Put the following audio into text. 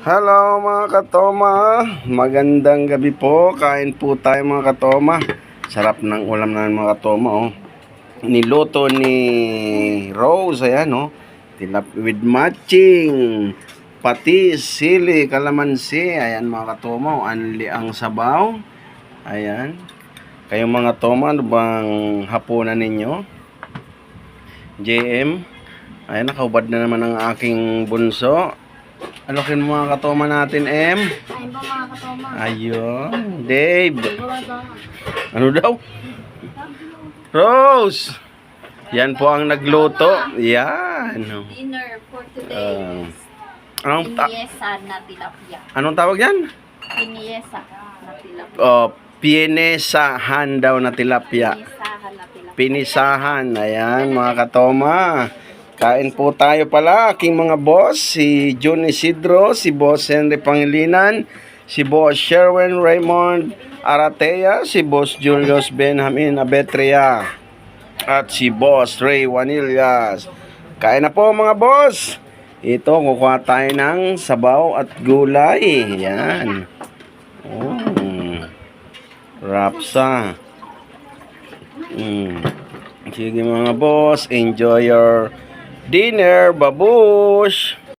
Hello mga katoma, magandang gabi po. Kain po tayo mga katoma. Sarap ng ulam namin mga katoma, oh. Niluto ni Rose, ayan, oh. With matching patis, sili, kalamansi. Ayan mga katoma, oh. Anli ang sabaw. Ayan. Kayong mga toma, ano bang hapunan ninyo? JM. Ayan, nakaubad na naman ang aking bunso. Alokin mo mga katoma natin, M. Ayun po mga katoma. Ayun. Dave. Ano daw? Rose. Yan po ang nagluto. Yan. Dinner for today. Piniesa na tilapia. Anong tawag yan? Piniesa na tilapia. Oh, pienesahan daw na tilapia. Pinisahan na tilapia. Pinisahan. Ayan mga katoma. Kain po tayo pala, aking mga boss, si Jun Isidro, si Boss Henry Pangilinan, si Boss Sherwin Raymond Aratea, si Boss Julius Benjamin Abetria, at si Boss Ray Wanillas. Kain na po mga boss. Ito, kukuha tayo ng sabaw at gulay. Yan. Rapsa. Sige mga boss, enjoy your dinner, babush!